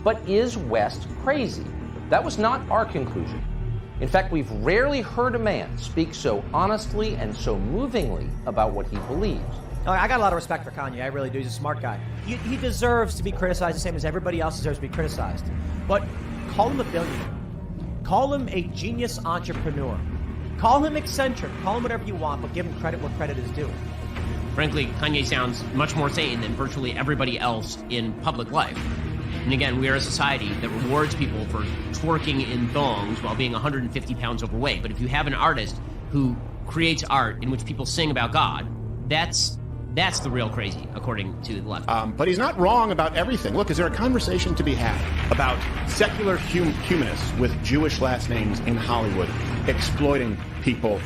But is West crazy? That was not our conclusion. In fact, we've rarely heard a man speak so honestly and so movingly about what he believes. I got a lot of respect for Kanye. I really do. He's a smart guy. He deserves to be criticized the same as everybody else deserves to be criticized. But call him a billionaire. Call him a genius entrepreneur. Call him eccentric. Call him whatever you want, but give him credit where credit is due. Frankly, Kanye sounds much more sane than virtually everybody else in public life. And again, we are a society that rewards people for twerking in thongs while being 150 pounds overweight. But if you have an artist who creates art in which people sing about God, that's the real crazy, according to the left. But he's not wrong about everything. Look, is there a conversation to be had about secular humanists with Jewish last names in Hollywood exploiting people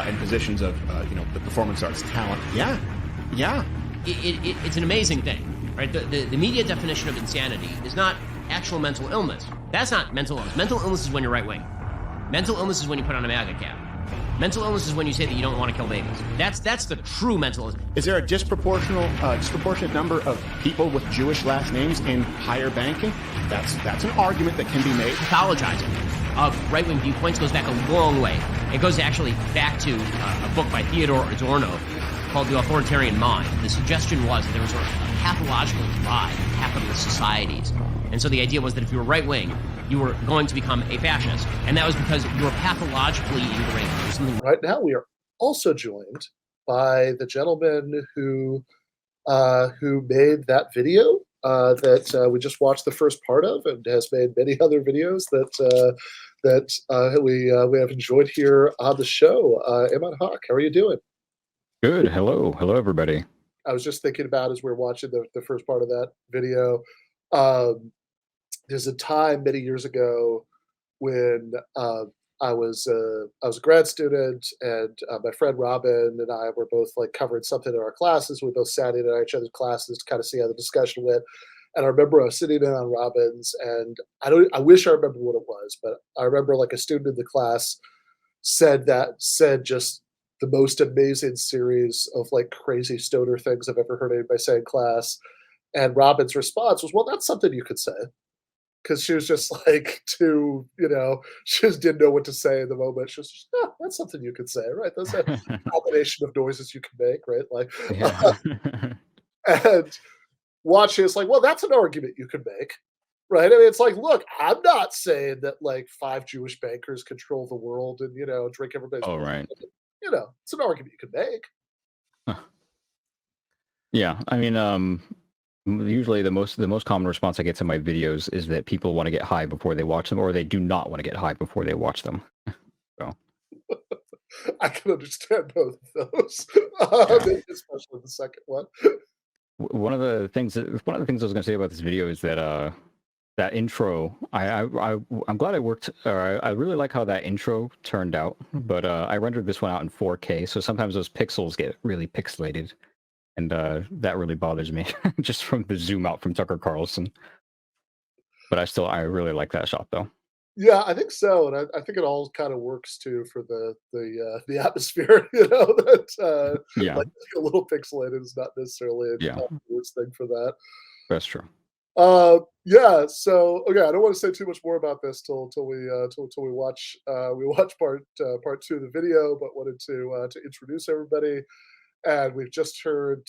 in positions of, the performance arts talent? Yeah. It's an amazing thing, right? The media definition of insanity is not actual mental illness. That's not mental illness. Mental illness is when you're right wing. Mental illness is when you put on a MAGA cap. Mental illness is when you say that you don't want to kill babies. That's the true mental illness. Is there a disproportionate number of people with Jewish last names in higher banking? That's an argument that can be made. Pathologizing of right-wing viewpoints goes back a long way. It goes actually back to a book by Theodore Adorno called The Authoritarian Mind. The suggestion was that there was a pathological divide in capitalist societies. And so the idea was that if you were right-wing, you were going to become a fascist. And that was because you were pathologically ingrained. Right now, we are also joined by the gentleman who made that video that we just watched the first part of, and has made many other videos that we have enjoyed here on the show. Aamon Hawk, how are you doing? Good. Hello, everybody. I was just thinking about, as we were watching the first part of that video, there's a time many years ago when I was a grad student, and my friend Robin and I were both like covering something in our classes. We both sat in each other's classes to kind of see how the discussion went. And I remember I was sitting in on Robin's, and I wish I remember what it was, but I remember like a student in the class said just the most amazing series of like crazy stoner things I've ever heard anybody say in class. And Robin's response was, well, that's something you could say. Because she was just like she just didn't know what to say in the moment. She was just, that's something you could say, right? That's a combination of noises you can make, right? Like, and watching, it's like, well, that's an argument you could make, right? I mean, it's like, look, I'm not saying that like 5 Jewish bankers control the world and, drink everybody's blood. Right. It's an argument you could make. Huh. Yeah, I mean, usually the most common response I get to my videos is that people want to get high before they watch them, or they do not want to get high before they watch them. So I can understand both of those, especially the second one. One of the things I was going to say about this video is that that intro, I'm glad I worked. I really like how that intro turned out, but I rendered this one out in 4K, so sometimes those pixels get really pixelated. And that really bothers me, just from the zoom out from Tucker Carlson. But I really like that shot, though. Yeah, I think so, and I think it all kind of works too for the atmosphere. That like a little pixelated is not necessarily a worst thing for that. That's true. Yeah. So okay, I don't want to say too much more about this till we watch part 2 of the video, but wanted to introduce everybody. And we've just heard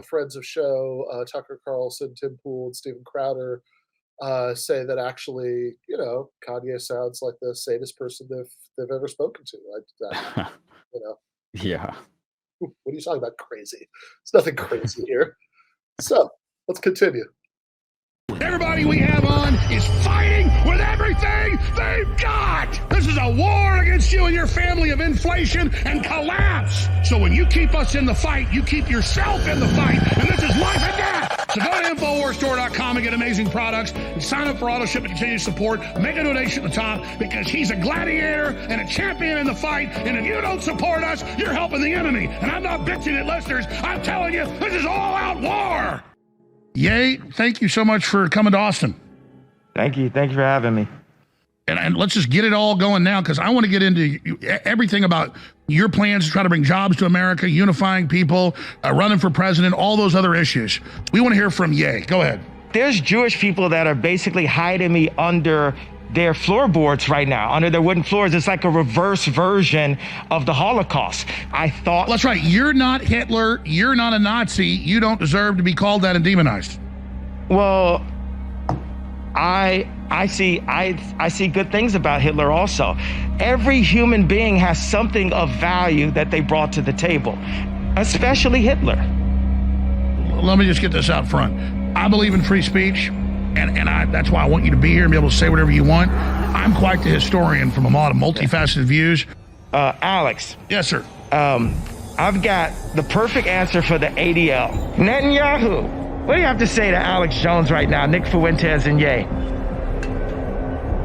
friends of show, Tucker Carlson, Tim Pool, and Steven Crowder say that actually, Kanye sounds like the sanest person they've ever spoken to. Yeah. What are you talking about? Crazy? There's nothing crazy here. So let's continue. Everybody we have on is fighting with everything they've got. This is a war against you and your family of inflation and collapse. So when you keep us in the fight, you keep yourself in the fight. And this is life and death. So go to InfoWarsStore.com and get amazing products and sign up for auto ship and continue to support. Make a donation at the top because he's a gladiator and a champion in the fight. And if you don't support us, you're helping the enemy. And I'm not bitching at listeners. I'm telling you, this is all-out war. Ye, thank you so much for coming to Austin. Thank you for having me. And let's just get it all going now, because I want to get into everything about your plans to try to bring jobs to America, unifying people, running for president, all those other issues. We want to hear from Ye. Go ahead. There's Jewish people that are basically hiding me under their floorboards right now, under their wooden floors. It's like a reverse version of the Holocaust. I thought... That's right. You're not Hitler. You're not a Nazi. You don't deserve to be called that and demonized. Well, I see good things about Hitler also. Every human being has something of value that they brought to the table, especially Hitler. Let me just get this out front. I believe in free speech, and that's why I want you to be here and be able to say whatever you want. I'm quite the historian from a lot of multifaceted views. Alex. Yes, sir. I've got the perfect answer for the ADL. Netanyahu. What do you have to say to Alex Jones right now, Nick Fuentes and Ye?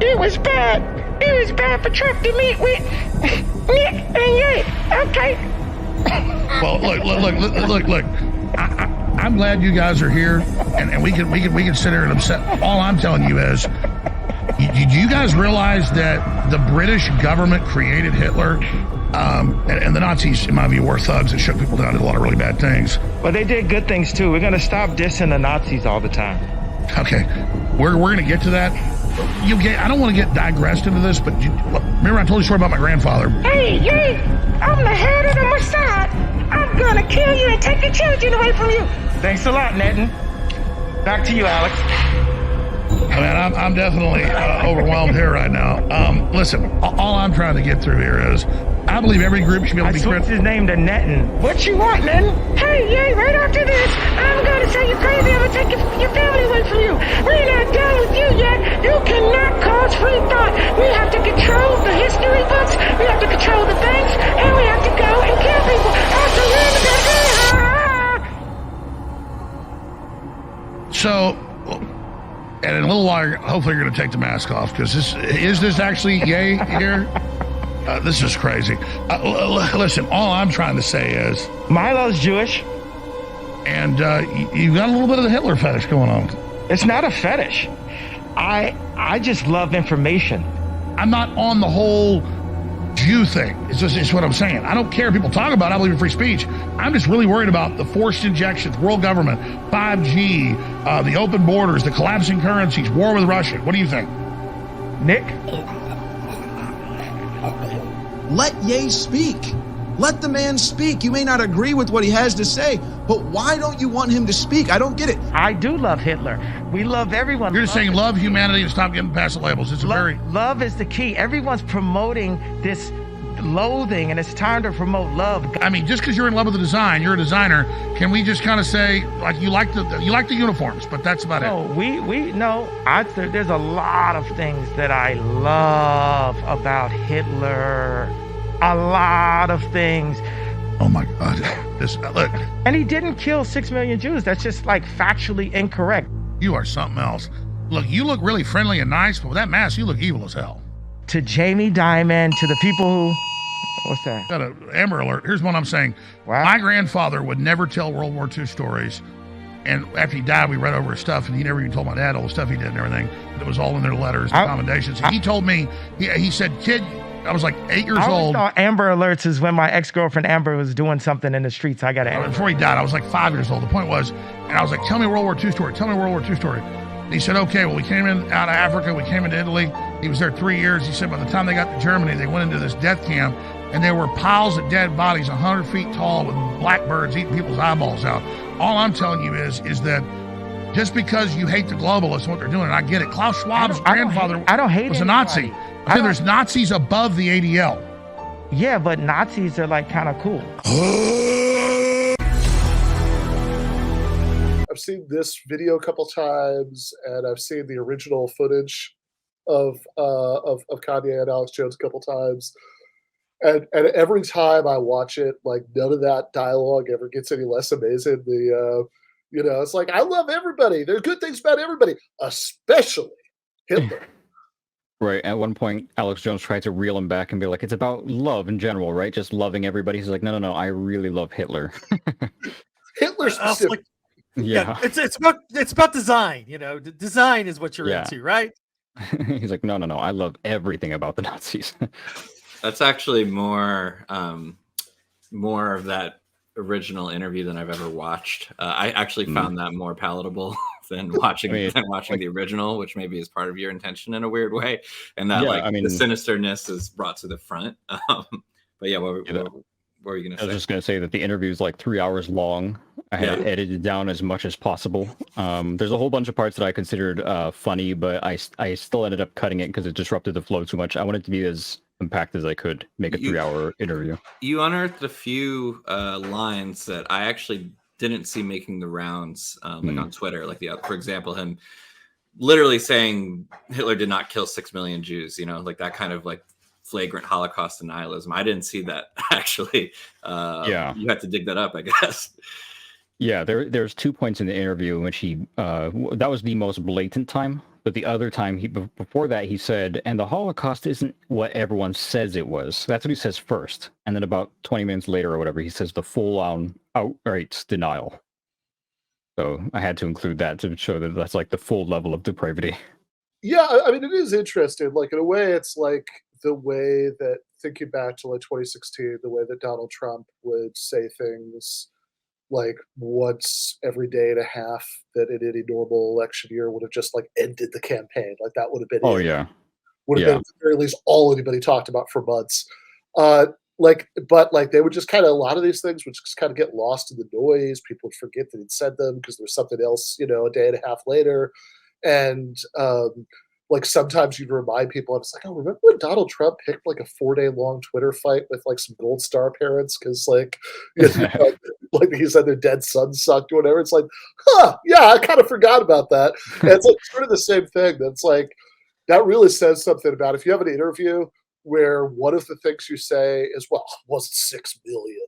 It was bad. It was bad for Trump to meet with Nick and Ye. Okay. Well, look. I'm glad you guys are here, and we can sit here and upset. All I'm telling you is, do you guys realize that the British government created Hitler? And the Nazis, in my view, were thugs that shook people down, did a lot of really bad things. But they did good things too. We're gonna stop dissing the Nazis all the time. Okay, we're gonna get to that. I don't want to get digressed into this, but remember I told you a story about my grandfather. Hey, I'm the head of the Mossad. I'm gonna kill you and take the children away from you. Thanks a lot, Netin. Back to you, Alex. I mean, I'm definitely overwhelmed here right now. Listen, all I'm trying to get through here is, I believe every group should be able to be critical. His name to Netin. What you want, Netin? Hey, right after this, I'm gonna say you're crazy. I'm gonna take your family away from you. We're not done with you yet. You cannot cause free thought. We have to control the history books. We have to control the banks, and we have to go and kill people. So, and in a little while, hopefully you're going to take the mask off, because is this actually Ye here? This is crazy. Listen, all I'm trying to say is, Milo's Jewish, and you've got a little bit of the Hitler fetish going on. It's not a fetish. I just love information. I'm not on the whole Jew thing. It's what I'm saying. I don't care if people talk about it. I believe in free speech. I'm just really worried about the forced injections, world government, 5G, the open borders, the collapsing currencies, war with Russia. What do you think? Nick? Let Ye speak. Let the man speak. You may not agree with what he has to say, but why don't you want him to speak? I don't get it. I do love Hitler. We love everyone. You're just saying love humanity and stop getting past the labels. It's love is the key. Everyone's promoting this loathing, and it's time to promote love. I mean, just because you're in love with the design, you're a designer. Can we just kind of say, like, you like the uniforms, but that's about it? No. There's a lot of things that I love about Hitler. A lot of things. Oh my God! Look. And he didn't kill 6 million Jews. That's just like factually incorrect. You are something else. Look, you look really friendly and nice, but with that mask, you look evil as hell. To Jamie Dimon, to the people who... What's that? Got an Amber Alert. Here's what I'm saying. Wow. My grandfather would never tell World War II stories. And after he died, we read over his stuff, and he never even told my dad all the stuff he did and everything. It was all in their letters and commendations. He told me, he said, kid, I was like 8 years old. I thought Amber Alerts is when my ex-girlfriend Amber was doing something in the streets. I got it. Before he died, I was like 5 years old. The point was, and I was like, tell me a World War II story. Tell me a World War II story. And he said, okay, well, we came in out of Africa. We came into Italy. He was there 3 years. He said by the time they got to Germany, they went into this death camp, and there were piles of dead bodies 100 feet tall with blackbirds eating people's eyeballs out. All I'm telling you is that just because you hate the globalists and what they're doing, and I get it. Klaus Schwab's grandfather was a Nazi. Okay, there's Nazis above the ADL. Yeah, but Nazis are like kind of cool. I've seen this video a couple times, and I've seen the original footage of Kanye and Alex Jones a couple times. And every time I watch it, like, none of that dialogue ever gets any less amazing. It's like, I love everybody. There are good things about everybody, especially Hitler. Right. At one point, Alex Jones tried to reel him back and be like, it's about love in general, right? Just loving everybody. He's like, no, I really love Hitler. Hitler specific. Yeah. It's about design, design is what you're into, right? He's like, no, I love everything about the Nazis. That's actually more of that original interview than I've ever watched. I actually found that more palatable than watching the original, which maybe is part of your intention in a weird way, and that the sinisterness is brought to the front. But yeah, what were you going to say? I was just going to say that the interview is like 3 hours long. I had it edited down as much as possible. There's a whole bunch of parts that I considered funny, but I still ended up cutting it because it disrupted the flow too much. I wanted to be as compact as I could, make a 3-hour interview. You unearthed a few lines that I actually didn't see making the rounds, like on Twitter, like for example, him literally saying Hitler did not kill 6 million Jews, like that kind of like flagrant Holocaust denialism. I didn't see that actually. You had to dig that up, I guess. Yeah, there's 2 points in the interview in which he that was the most blatant time. But the other time, before that, he said, and the Holocaust isn't what everyone says it was. That's what he says first. And then about 20 minutes later or whatever, he says the full-on outright denial. So I had to include that to show that that's like the full level of depravity. Yeah, I mean, it is interesting. Like, in a way, it's like the way that, thinking back to like 2016, the way that Donald Trump would say things like once every day and a half that in any normal election year would have just like ended the campaign. Like that would have been would have been at the very least all anybody talked about for months. But they would just kind of, a lot of these things would just kind of get lost in the noise. People would forget that he'd said them because there's something else, a day and a half later. And like sometimes you'd remind people, I was like, oh, remember when Donald Trump picked like a 4-day long Twitter fight with like some Gold Star parents because like he said their dead son sucked or whatever. It's like, yeah, I kind of forgot about that. And it's like sort of the same thing. That's like, that really says something about if you have an interview where one of the things you say is, well, it wasn't 6 million.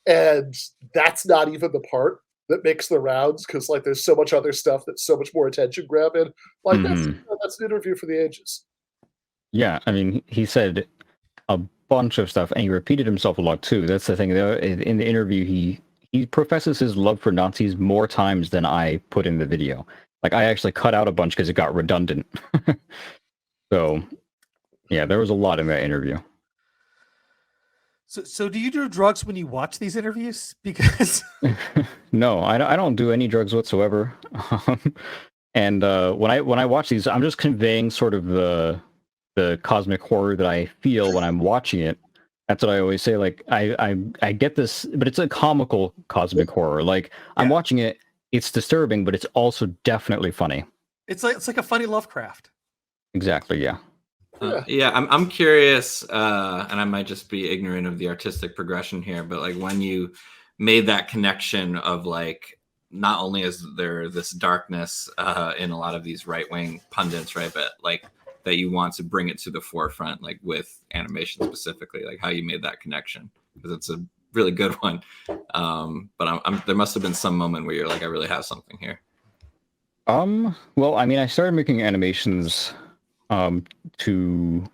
And that's not even the part that makes the rounds because like there's so much other stuff that's so much more attention grabbing. Like that's an interview for the ages. Yeah, I mean, he said a bunch of stuff and he repeated himself a lot too. That's the thing. In the interview, he professes his love for Nazis more times than I put in the video. Like I actually cut out a bunch because it got redundant. So yeah, there was a lot in that interview. So do you do drugs when you watch these interviews? Because no, I don't do any drugs whatsoever. And when I watch these, I'm just conveying sort of the cosmic horror that I feel when I'm watching it. That's what I always say. Like I get this, but it's a comical cosmic horror. Like I'm watching it, it's disturbing, but it's also definitely funny. It's like a funny Lovecraft. Exactly. Yeah. I'm curious, and I might just be ignorant of the artistic progression here, but like when you made that connection of like, not only is there this darkness in a lot of these right-wing pundits, right, but like that you want to bring it to the forefront, like with animation specifically, like how you made that connection, because it's a really good one. But there must have been some moment where you're like, I really have something here. Well, I mean, I started making animations to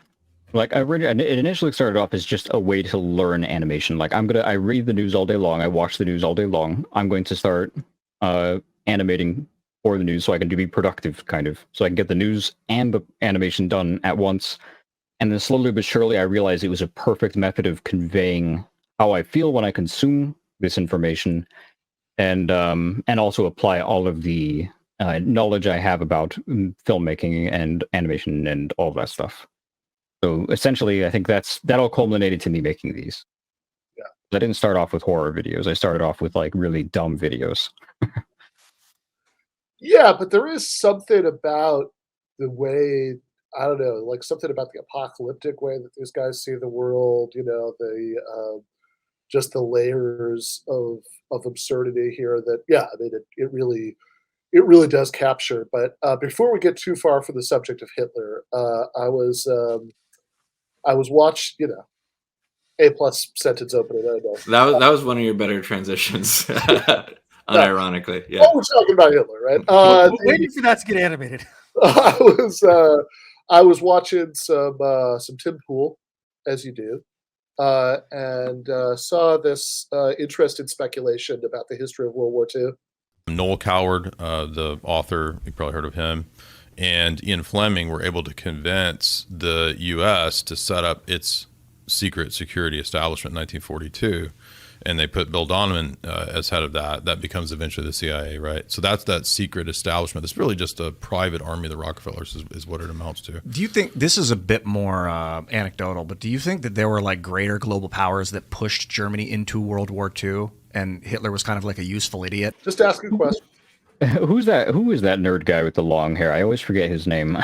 like it initially started off as just a way to learn animation. Like I read the news all day long, I watch the news all day long. I'm going to start animating for the news so I can be productive, kind of, so I can get the news and the animation done at once. And then slowly but surely I realized it was a perfect method of conveying how I feel when I consume this information, and also apply all of the knowledge I have about filmmaking and animation and all that stuff. So essentially, I think that all culminated to me making these. Yeah. I didn't start off with horror videos. I started off with like really dumb videos. Yeah, but there is something about the way, I don't know, like something about the apocalyptic way that these guys see the world, just the layers of absurdity here that, yeah, I mean, it really does capture. But before we get too far from the subject of Hitler, I was watched, A+ sentence opening. I know. That was one of your better transitions, unironically. Yeah. Oh, we're talking about Hitler, right? Waiting for that to get animated. I was watching some Tim Pool, as you do, and saw this interesting speculation about the history of World War II. Noel Coward, the author, you probably heard of him, and Ian Fleming were able to convince the U.S. to set up its secret security establishment in 1942. and they put Bill Donovan as head of that becomes eventually the CIA, right? So that's that secret establishment. It's really just a private army of the Rockefellers is what it amounts to. Do you think, this is a bit more anecdotal, but do you think that there were like greater global powers that pushed Germany into World War II and Hitler was kind of like a useful idiot? Just ask a question. Who is that nerd guy with the long hair? I always forget his name.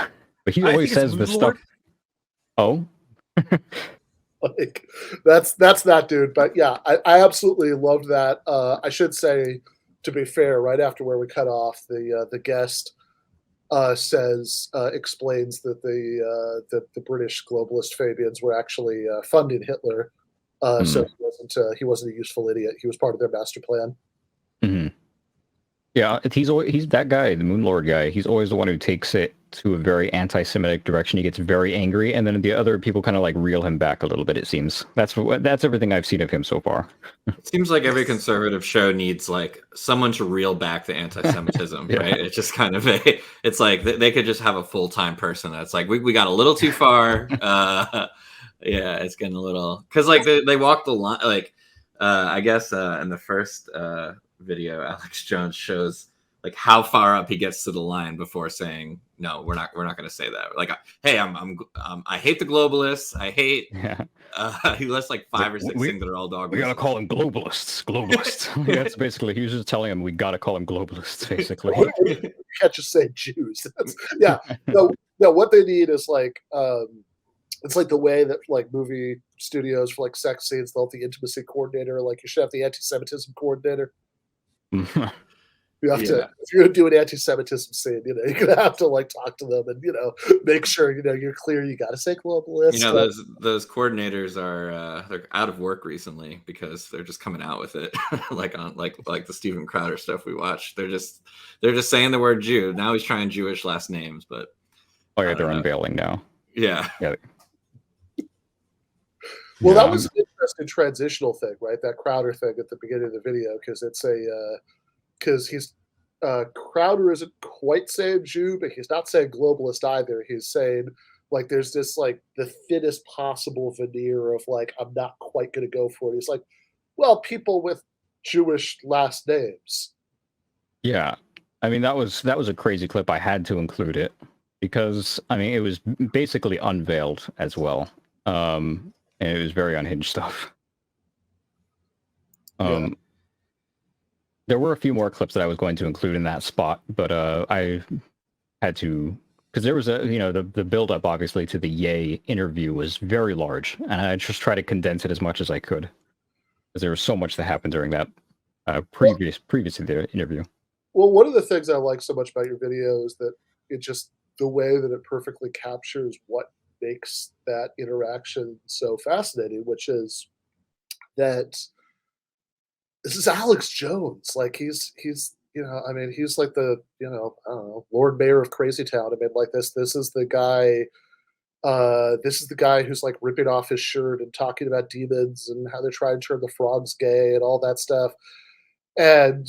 But he always says the stuff. Oh? Like that's that dude. But yeah, I absolutely loved that. I should say, to be fair, right after where we cut off, the guest explains that the British globalist Fabians were actually funding Hitler, so he wasn't a useful idiot. He was part of their master plan. Mm-hmm. Yeah, he's that guy, the Moon Lord guy. He's always the one who takes it to a very anti-Semitic direction. He gets very angry, and then the other people kind of like reel him back a little bit. It seems that's everything I've seen of him so far. It seems like every conservative show needs like someone to reel back the anti-Semitism, Yeah. right? It's just kind of it's like they could just have a full-time person that's like, we got a little too far. Yeah, it's getting a little, because like they walk the line. Like I guess in the first video, Alex Jones shows like how far up he gets to the line before saying, no, we're not going to say that. Like, hey, I hate the globalists. I hate. Yeah. He lists like 5 or 6 things that are all dog. We gotta call them globalists. That's basically, he was just telling him we gotta call them globalists. Basically, You can't just say Jews. Yeah. No. What they need is like it's like the way that like movie studios for like sex scenes, they'll have the intimacy coordinator. Like you should have the anti-Semitism coordinator. You have to, if you're going to do an anti-Semitism scene, you're going to have to like talk to them and, make sure, you're clear. You got to say globalist. Those coordinators are, they're out of work recently because they're just coming out with it. Like on, like the Steven Crowder stuff we watched. They're just saying the word Jew. Now he's trying Jewish last names, but. Oh yeah, they're unveiling now. Yeah. Well, that was an interesting transitional thing, right? That Crowder thing at the beginning of the video, because it's because he's Crowder isn't quite saying Jew, but he's not saying globalist either. He's saying like there's this like the thinnest possible veneer of like I'm not quite going to go for it. He's like, well, people with Jewish last names. Yeah, I mean that was a crazy clip. I had to include it because I mean it was basically unveiled as well, and it was very unhinged stuff. There were a few more clips that I was going to include in that spot, but I had to, because there was the build up obviously to the Ye interview was very large, and I just tried to condense it as much as I could, because there was so much that happened during that previous to the interview. Well, one of the things I like so much about your video is that it just the way that it perfectly captures what makes that interaction so fascinating, which is that this is Alex Jones. Like he's I mean, he's like the, I don't know, Lord Mayor of Crazy Town. I mean, like this is the guy, who's like ripping off his shirt and talking about demons and how they're trying to turn the frogs gay and all that stuff. And,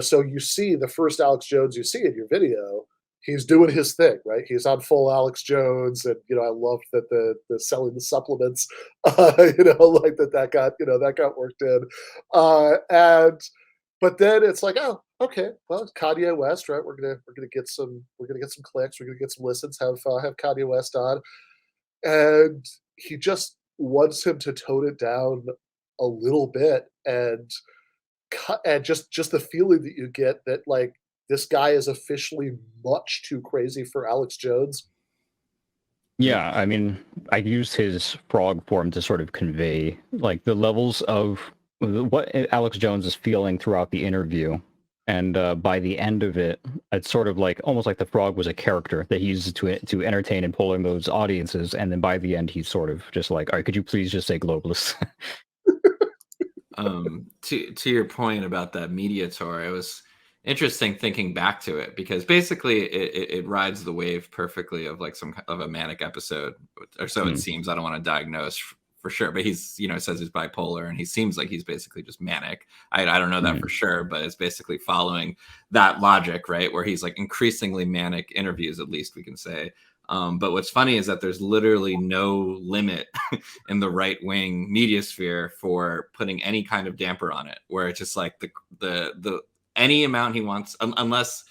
so you see the first Alex Jones you see in your video, he's doing his thing, right? He's on full Alex Jones, and I loved that the selling the supplements, like that got worked in, but then it's like, oh, okay, well, it's Kanye West, right? We're gonna get some clicks, we're gonna get some listens, have Kanye West on, and he just wants him to tone it down a little bit, and just the feeling that you get that like. This guy is officially much too crazy for Alex Jones. Yeah, I mean, I used his frog form to sort of convey like the levels of what Alex Jones is feeling throughout the interview. And by the end of it, it's sort of like almost like the frog was a character that he used to entertain and pull in those audiences. And then by the end, he's sort of just like, all right, could you please just say globalist? To your point about that media tour, it was interesting thinking back to it because basically it rides the wave perfectly of like some of a manic episode, or so it seems. I don't want to diagnose for sure, but he's says he's bipolar, and he seems like he's basically just manic. I don't know that for sure, but it's basically following that logic, right? Where he's like increasingly manic interviews, at least we can say, But what's funny is that there's literally no limit in the right-wing media sphere for putting any kind of damper on it, where it's just like the any amount he wants, unless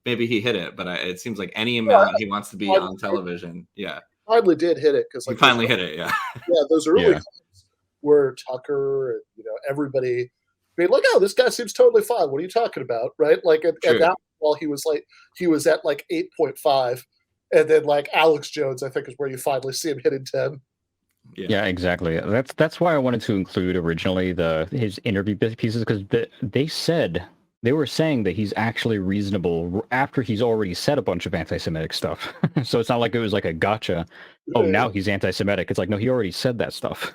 maybe he hit it, but it seems like any amount he wants to be on television. Yeah, finally did hit it because like he finally hit it. Yeah, yeah, those early clips where Tucker and everybody being like, "Oh, this guy seems totally fine. What are you talking about?" Right? Like at that while he was at like 8.5. And then like Alex Jones, I think, is where you finally see him hitting 10. Yeah, exactly. That's why I wanted to include originally his interview pieces, because they were saying that he's actually reasonable after he's already said a bunch of anti-Semitic stuff. So it's not like it was like a gotcha. Oh, now he's anti-Semitic. It's like, no, he already said that stuff.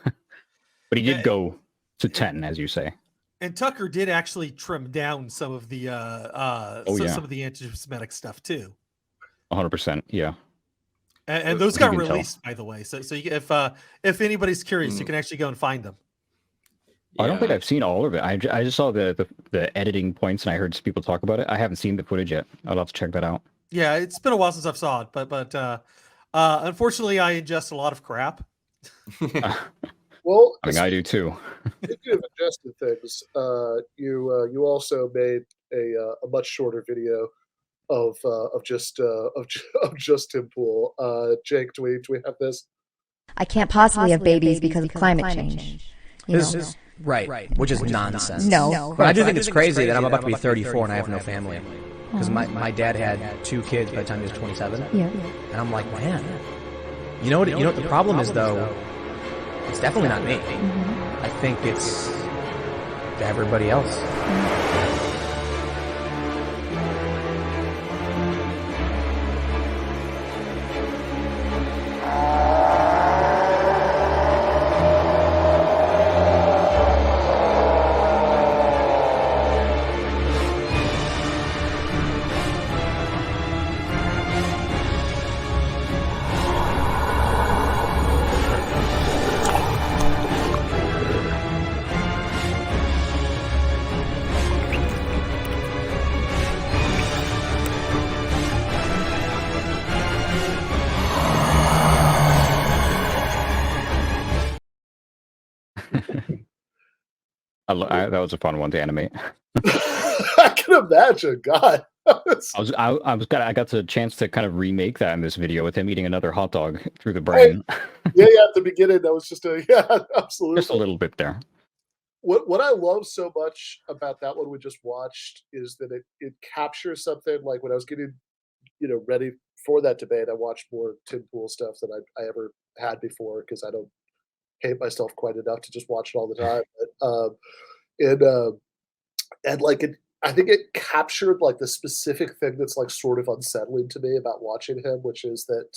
But he did go to 10, as you say. And Tucker did actually trim down some of the some of the anti-Semitic stuff too. 100%, yeah. And those got released, by the way. So if anybody's curious, you can actually go and find them. I don't think I've seen all of it. I just saw the editing points, and I heard people talk about it. I haven't seen the footage yet. I'll have to check that out. Yeah, it's been a while since I've saw it, but unfortunately, I ingest a lot of crap. Well, I mean, I do too. Speaking of ingested things, you also made a much shorter video of just Tim Pool. Jake, do we have this? I can't possibly have babies because of climate change. Right, which is nonsense. No. But I do think it's crazy that I'm about to be 34 and I have no family. Because my dad had 2 kids by the time he was 27. Yeah. And I'm like, man. You know what the problem is, though? It's definitely not me. I think it's to everybody else. That was a fun one to animate. I can imagine. God, I got the chance to kind of remake that in this video with him eating another hot dog through the brain. Yeah. At the beginning, that was just absolutely just a little bit there. What I love so much about that one we just watched is that it captures something. Like when I was getting ready for that debate, I watched more Tim Pool stuff than I ever had before because I don't hate myself quite enough to just watch it all the time. But, I think it captured like the specific thing that's like sort of unsettling to me about watching him, which is that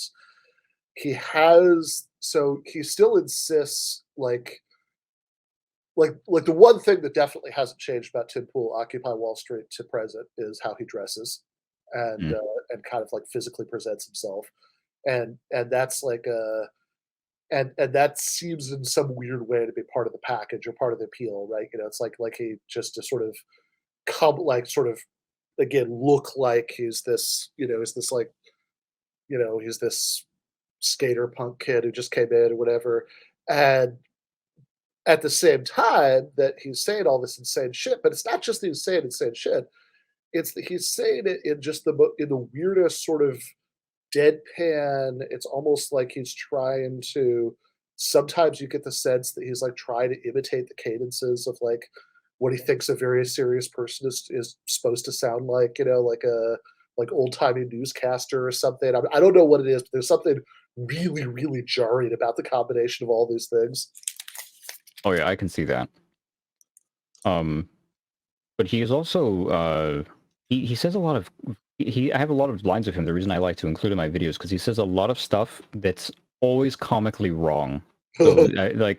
he still insists like the one thing that definitely hasn't changed about Tim Pool, Occupy Wall Street to present, is how he dresses and kind of like physically presents himself, and that's like and that seems in some weird way to be part of the package or part of the appeal, right? It's like he just to sort of come like sort of again look like he's this he's this skater punk kid who just came in or whatever, and at the same time that he's saying all this insane shit. But it's not just that he's saying insane shit, it's that he's saying it in just in the weirdest sort of deadpan. It's almost like he's trying to, sometimes you get the sense that he's like trying to imitate the cadences of like what he thinks a very serious person is supposed to sound like, like old-timey newscaster or something. I don't know what it is, but there's something really, really jarring about the combination of all these things. Oh yeah, I can see that. But he is also he says a lot of I have a lot of lines of him. The reason I like to include in my videos because he says a lot of stuff that's always comically wrong. So,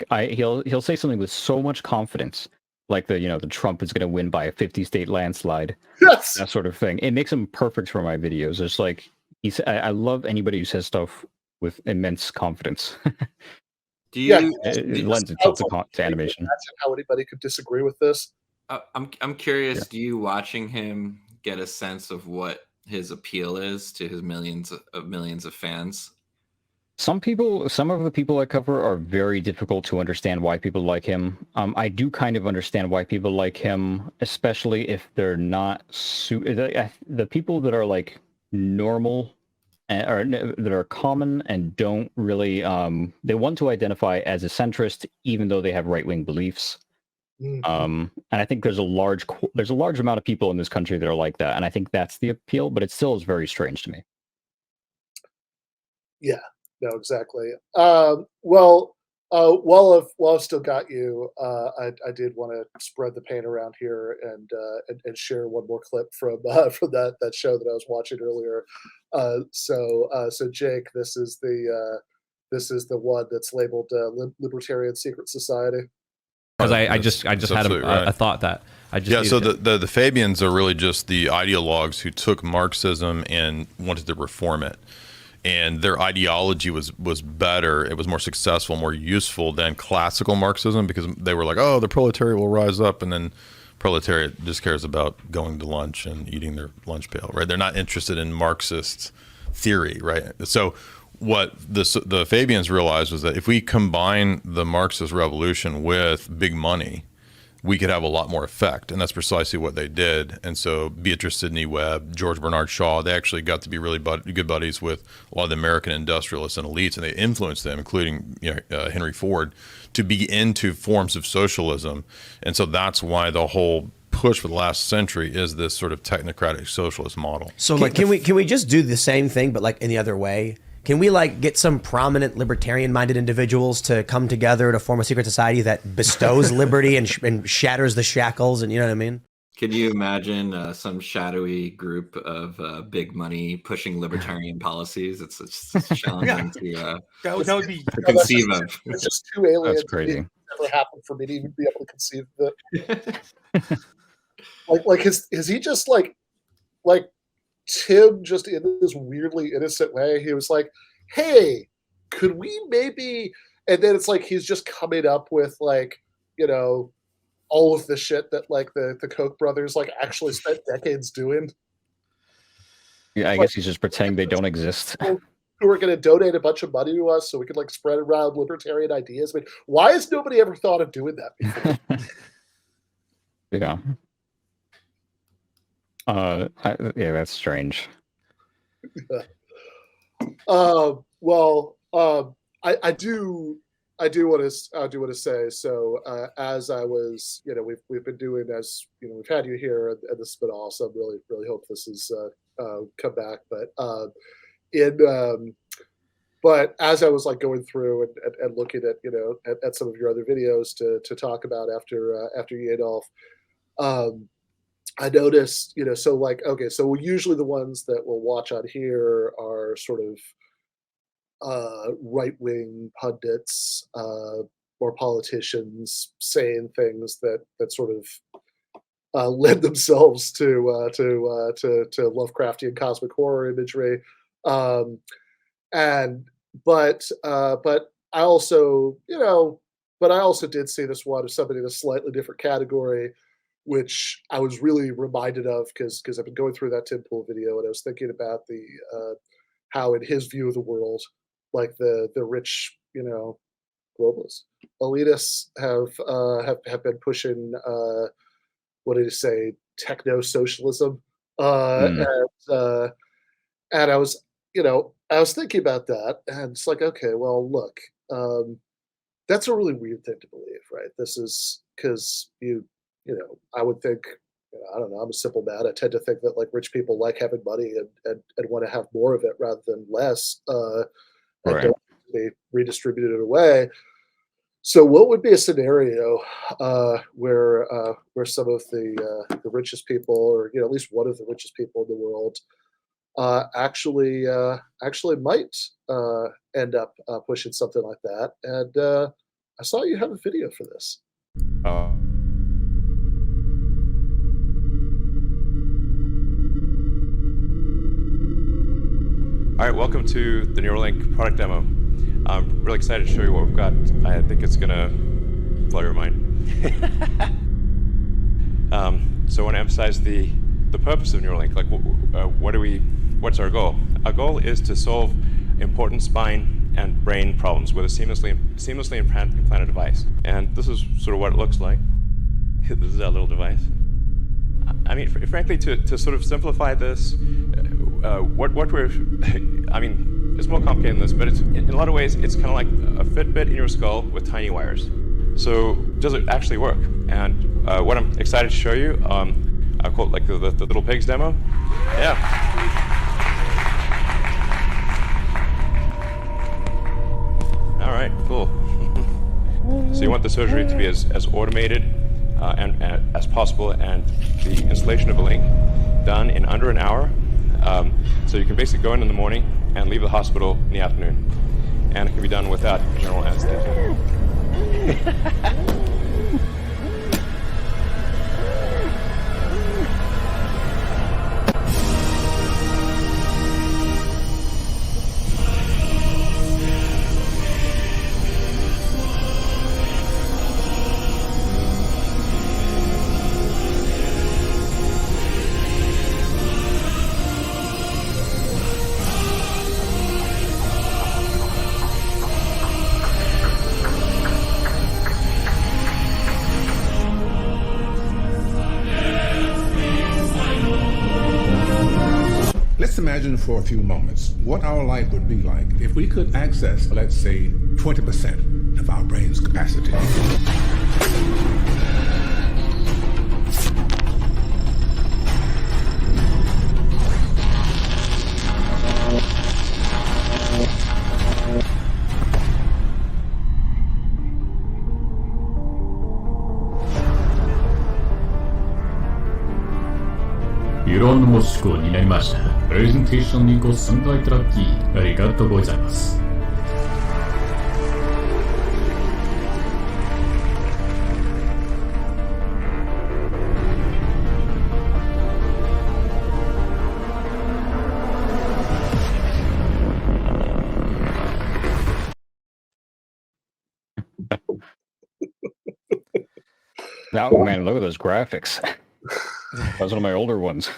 he'll say something with so much confidence, like the Trump is going to win by a 50-state landslide. Yes, that sort of thing. It makes him perfect for my videos. It's like I love anybody who says stuff with immense confidence. It lends itself to animation. Imagine how anybody could disagree with this. I'm curious. Yeah. Do you watching him get a sense of what his appeal is to his millions of fans? Some of the people I cover are very difficult to understand why people like him. I do kind of understand why people like him, especially if they're not the people that are like normal or that are common and don't really they want to identify as a centrist even though they have right-wing beliefs. And I think there's a large amount of people in this country that are like that, and I think that's the appeal, but it still is very strange to me. Yeah. No, exactly. While I've still got you, I did want to spread the pain around here and share one more clip from that show that I was watching earlier. So Jake, this is the one that's labeled Libertarian Secret Society. Because I just had a thought that I just so the Fabians are really just the ideologues who took Marxism and wanted to reform it. And their ideology was better. It was more successful, more useful than classical Marxism, because they were like, oh, the proletariat will rise up, and then proletariat just cares about going to lunch and eating their lunch pail, right? They're not interested in Marxist theory, right? So what the Fabians realized was that if we combine the Marxist revolution with big money, we could have a lot more effect, and that's precisely what they did. And so Beatrice Sidney Webb, George Bernard Shaw, they actually got to be really good buddies with a lot of the American industrialists and elites, and they influenced them, including Henry Ford, to be into forms of socialism. And so that's why the whole push for the last century is this sort of technocratic socialist model. So can we just do the same thing but like in the other way? Can we like get some prominent libertarian-minded individuals to come together to form a secret society that bestows liberty and shatters the shackles, and you know what I mean? Can you imagine some shadowy group of big money pushing libertarian policies? It's challenging to conceive of. It's just too alien. That's crazy. It never happened for me to even be able to conceive of it. like is he just like Tim, just in this weirdly innocent way, he was like, hey, could we maybe, and then it's like he's just coming up with like, all of the shit that like the Koch brothers like actually spent decades doing. Yeah, I guess he's just pretending they don't exist. Who are going to donate a bunch of money to us so we could like spread around libertarian ideas. I mean, why has nobody ever thought of doing that before? Yeah. Yeah, that's strange. I do want to say, so as I was, we've been doing, as we've had you here, and this has been awesome. Really hope this has come back. But as I was like going through and looking at some of your other videos to talk about after Adolf, I noticed, so like, okay, so usually the ones that we'll watch on here are sort of right-wing pundits or politicians saying things that sort of lend themselves to Lovecraftian cosmic horror imagery, but I also did see this one of somebody in a slightly different category, which I was really reminded of because I've been going through that Tim Pool video, and I was thinking about the how in his view of the world, like the rich, globalists, elitists have been pushing what did he say, techno socialism, and I was thinking about that, and it's like, okay, well, look, that's a really weird thing to believe, right? This is because I would think, I don't know, I'm a simple man. I tend to think that like rich people like having money and want to have more of it rather than less, and don't be redistributed away. So what would be a scenario where some of the richest people, or at least one of the richest people in the world, actually might end up pushing something like that? And I saw you have a video for this. All right, welcome to the Neuralink product demo. I'm really excited to show you what we've got. I think it's gonna blow your mind. So I want to emphasize the purpose of Neuralink. Like, what's our goal? Our goal is to solve important spine and brain problems with a seamlessly implanted device. And this is sort of what it looks like. This is our little device. I mean, frankly, to sort of simplify this, what we're, I mean, it's more complicated than this, but it's in a lot of ways, it's kind of like a Fitbit in your skull with tiny wires. So does it actually work? And what I'm excited to show you, I call it like the little pigs demo. Yeah. All right, cool. So you want the surgery to be as automated and as possible, and the installation of a link done in under an hour. So you can basically go in the morning and leave the hospital in the afternoon, and it can be done without general anesthesia. Let's imagine for a few moments what our life would be like if we could access, let's say, 20% of our brain's capacity. Elon Musk になりました。プレゼンテーションにご参加いただきありがとうございます。Oh man, look at those graphics. That's one of my older ones.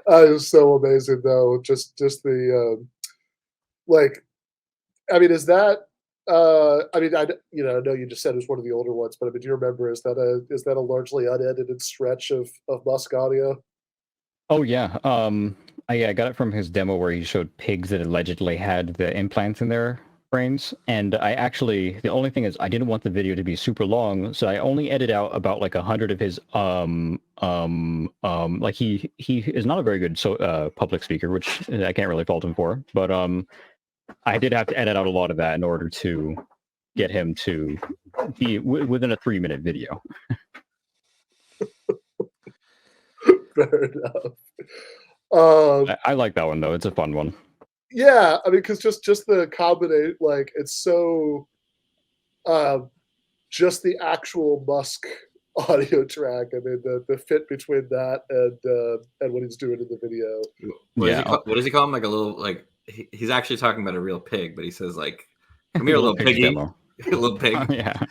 It was so amazing, though. Just the like. I mean, is that? I mean, I know you just said it was one of the older ones, but I mean, do you remember? Is that a largely unedited stretch of Musk audio? Oh yeah. I got it from his demo where he showed pigs that allegedly had the implants in their brains, and the only thing is I didn't want the video to be super long, so I only edited out about like 100 of his like he is not a very good public speaker, which I can't really fault him for, but I did have to edit out a lot of that in order to get him to be within a 3-minute video. Fair enough. I like that one though. It's a fun one. Yeah, I mean, because just the combination, like, it's so, just the actual Musk audio track. I mean, the fit between that and what he's doing in the video. What does he call him? Like a little, like, he's actually talking about a real pig, but he says like, "Come here, little piggy." A little pig. Yeah.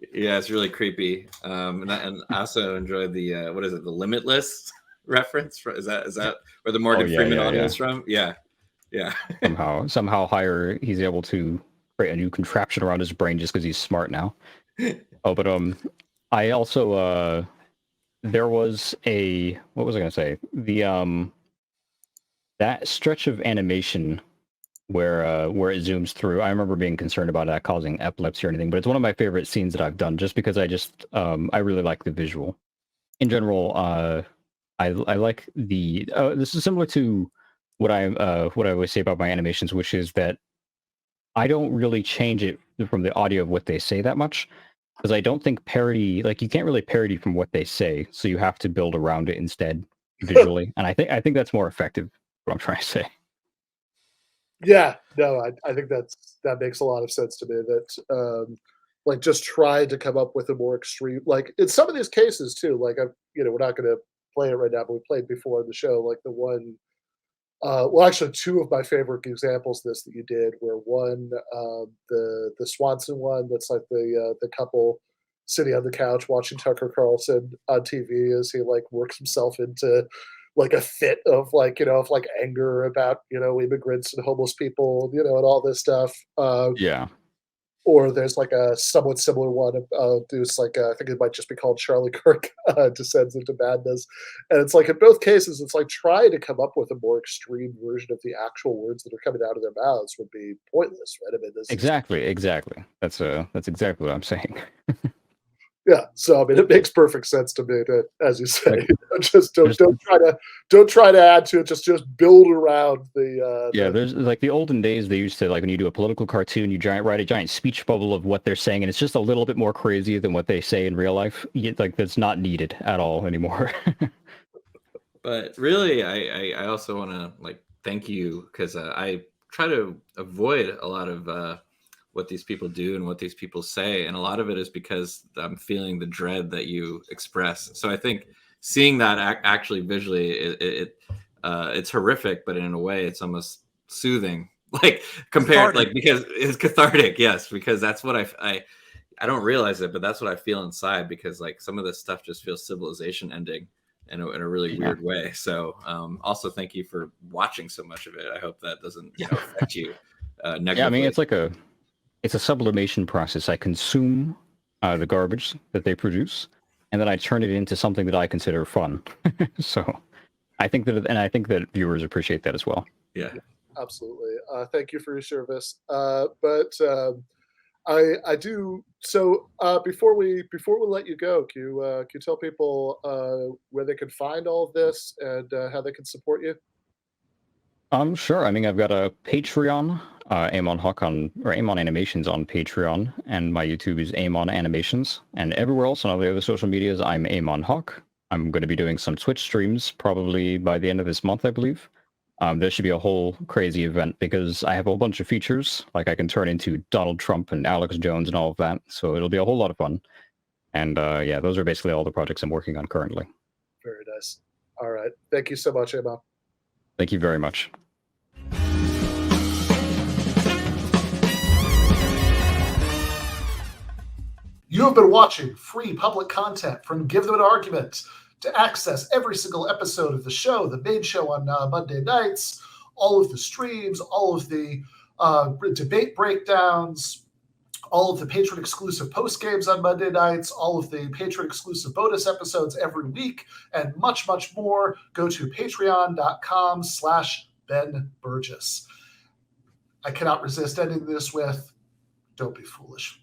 It's really creepy. And I also enjoyed the what is it? The Limitless reference. Is that where the Morgan Freeman audio is from? Yeah. Somehow higher he's able to create a new contraption around his brain just because he's smart now. But I also there was what was I gonna say? The that stretch of animation where it zooms through, I remember being concerned about that causing epilepsy or anything, but it's one of my favorite scenes that I've done just because I really like the visual. In general, I like the this is similar to what I always say about my animations, which is that I don't really change it from the audio of what they say that much, because I don't think parody, like, you can't really parody from what they say, so you have to build around it instead visually, and I think that's more effective. What I'm trying to say. Yeah, no, I think that makes a lot of sense to me. That like, just try to come up with a more extreme, like in some of these cases too. Like, we're not going to play it right now, but we played before in the show, like the one. Well, actually, two of my favorite examples of this that you did were one, the Swanson one, that's like the couple sitting on the couch watching Tucker Carlson on TV as he like works himself into like a fit of like, of like anger about, immigrants and homeless people, and all this stuff. Yeah. Or there's like a somewhat similar one. There's like I think it might just be called Charlie Kirk Descends into Madness, and it's like in both cases, it's like trying to come up with a more extreme version of the actual words that are coming out of their mouths would be pointless, right? I mean, Exactly. That's exactly what I'm saying. Yeah, so I mean, it makes perfect sense to me that, as you say, just don't try to add to it. Just build around the. There's like the olden days. They used to like when you do a political cartoon, you write a giant speech bubble of what they're saying, and it's just a little bit more crazy than what they say in real life. Like that's not needed at all anymore. But really, I also want to like thank you because I try to avoid a lot of what these people do and what these people say, and a lot of it is because I'm feeling the dread that you express. So I think seeing that actually visually, it's horrific, but in a way, it's almost soothing. Like compared, like because it's cathartic, yes, because that's what I don't realize it, but that's what I feel inside. Because like some of this stuff just feels civilization ending in a really weird way. So also thank you for watching so much of it. I hope that doesn't affect you negatively. Yeah, I mean it's a sublimation process. I consume the garbage that they produce, and then I turn it into something that I consider fun. So I think that viewers appreciate that as well. Yeah, absolutely. Thank you for your service. But I do. So before we let you go, can you tell people where they can find all of this and how they can support you? Sure. I mean, I've got a Patreon, Aamon Hawk or Aamon Animations on Patreon, and my YouTube is Aamon Animations, and everywhere else on all the other social medias, I'm Aamon Hawk. I'm going to be doing some Twitch streams probably by the end of this month, I believe. There should be a whole crazy event because I have a whole bunch of features, like I can turn into Donald Trump and Alex Jones and all of that, so it'll be a whole lot of fun. And yeah, those are basically all the projects I'm working on currently. Very nice. All right. Thank you so much, Aamon. Thank you very much. You have been watching free public content from Give Them an Argument. To access every single episode of the show, the main show on Monday nights, all of the streams, all of the debate breakdowns, all of the patron-exclusive postgames on Monday nights, all of the patron-exclusive bonus episodes every week, and much, much more, go to patreon.com/Ben Burgis. I cannot resist ending this with, don't be foolish.